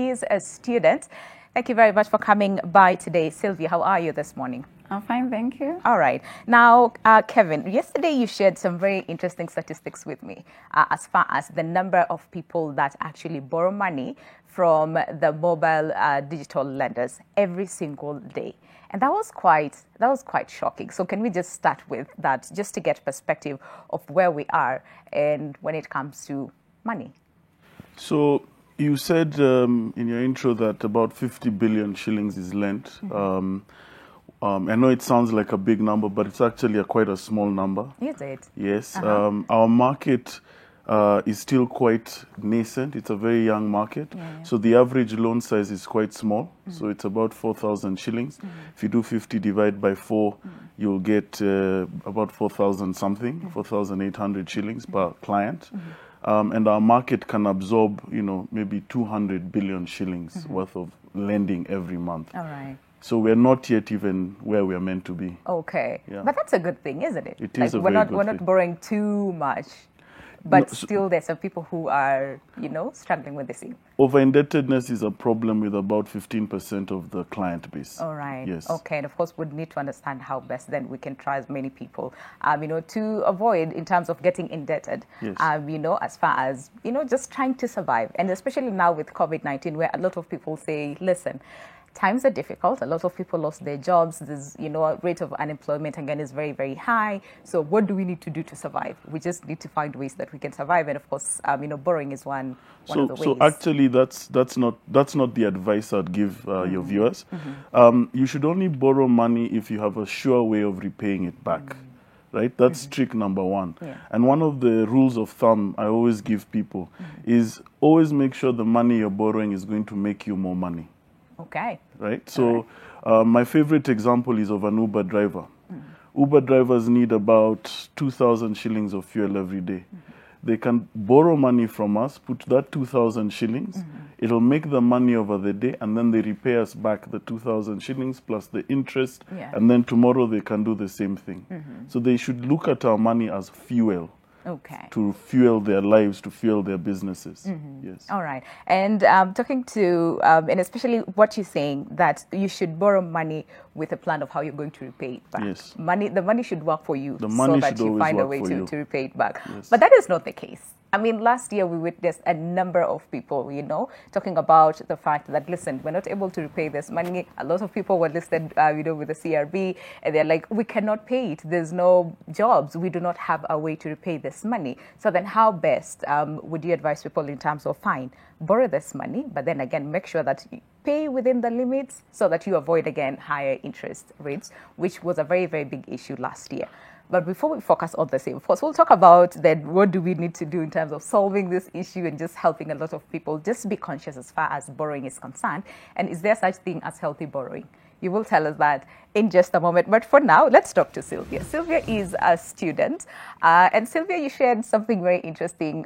is a student. Thank you very much for coming by today. Sylvia, how are you this morning? I'm fine, thank you. All right. Now, Kevin, yesterday you shared some very interesting statistics with me as far as the number of people that actually borrow money from the mobile digital lenders every single day. And that was quite shocking. So can we just start with that just to get perspective of where we are and when it comes to money? So you said in your intro that about 50 billion shillings is lent. Mm-hmm. I know it sounds like a big number, but it's actually quite a small number. Is it? Yes. Our market is still quite nascent. It's a very young market. Yeah. So the average loan size is quite small. Mm-hmm. So it's about 4,000 shillings. Mm-hmm. If you do 50 divided by 4, you'll get about 4,000 something, 4,800 shillings per client. And our market can absorb, maybe 200 billion shillings worth of lending every month. All right. So we're not yet even where we're meant to be. Okay. Yeah. But that's a good thing, isn't it? It is a very good thing. We're not borrowing too much. But still, there's some people who are, struggling with the same. Over-indebtedness is a problem with about 15% of the client base. All right. Yes. Okay. And of course, we'd need to understand how best then we can try as many people, to avoid in terms of getting indebted, yes. As far as, just trying to survive. And especially now with COVID-19, where a lot of people say, listen, times are difficult. A lot of people lost their jobs. There's, rate of unemployment again is very, very high. So what do we need to do to survive? We just need to find ways that we can survive. And of course, borrowing is one of the ways. So actually, that's not the advice I'd give your viewers. You should only borrow money if you have a sure way of repaying it back. Right? That's trick number one. Yeah. And one of the rules of thumb I always give people is always make sure the money you're borrowing is going to make you more money. Okay. Right? So my favorite example is of an Uber driver. Uber drivers need about 2,000 shillings of fuel every day. They can borrow money from us, put that 2,000 shillings. It'll make the money over the day, and then they repay us back the 2,000 shillings plus the interest. Yeah. And then tomorrow they can do the same thing. So they should look at our money as fuel. Okay. To fuel their lives, to fuel their businesses. Yes. All right. And talking to, and especially what you're saying, that you should borrow money with a plan of how you're going to repay it back. Yes. The money should work for you so that you find a way to repay it back. Yes. But that is not the case. I mean, last year we witnessed a number of people, talking about the fact that, listen, we're not able to repay this money. A lot of people were listed, with the CRB, and they're like, we cannot pay it. There's no jobs. We do not have a way to repay this money. So then how best would you advise people in terms of, fine, borrow this money, but then again, make sure that you pay within the limits so that you avoid, again, higher interest rates, which was a very, very big issue last year. But before we focus on the same, first we'll talk about then what do we need to do in terms of solving this issue and just helping a lot of people just be conscious as far as borrowing is concerned. And is there such thing as healthy borrowing? You will tell us that in just a moment. But for now, let's talk to Sylvia. Sylvia is a student. And Sylvia, you shared something very interesting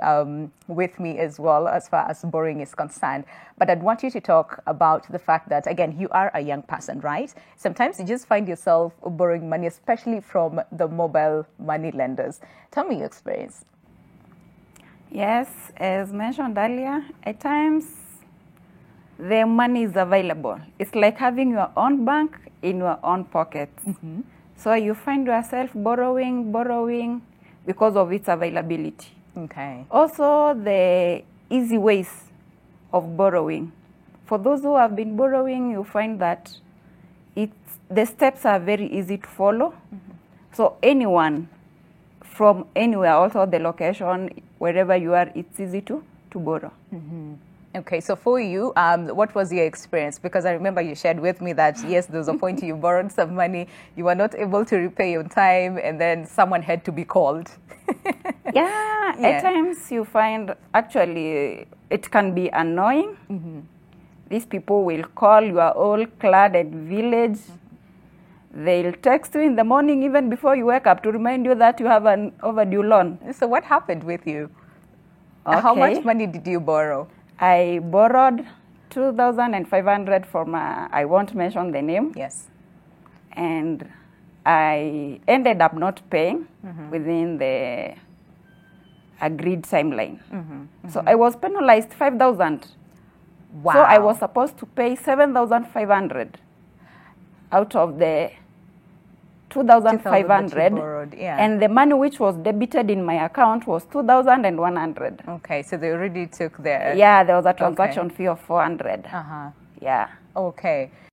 with me as well as far as borrowing is concerned. But I'd want you to talk about the fact that, again, you are a young person, right? Sometimes you just find yourself borrowing money, especially from the mobile money lenders. Tell me your experience. Yes, as mentioned earlier, at times, the money is available. It's like having your own bank in your own pocket. So you find yourself borrowing because of its availability. Okay. Also, the easy ways of borrowing. For those who have been borrowing, you find that the steps are very easy to follow. So anyone from anywhere, also the location, wherever you are, it's easy to borrow. Okay, so for you, what was your experience? Because I remember you shared with me that, yes, there was a point you borrowed some money, you were not able to repay on time, and then someone had to be called. Yeah, at times you find, actually, it can be annoying. These people will call, you are all clad at village. They'll text you in the morning, even before you wake up, to remind you that you have an overdue loan. So what happened with you? Okay. How much money did you borrow? I borrowed 2,500 from, I won't mention the name. Yes. And I ended up not paying within the agreed timeline. So I was penalized 5,000. Wow. So I was supposed to pay 7,500 out of the 2,500, borrowed, yeah. and the money which was debited in my account was 2,100. Okay, so they already took their... Yeah, there was a transaction fee of 400. Uh-huh. Yeah. Okay.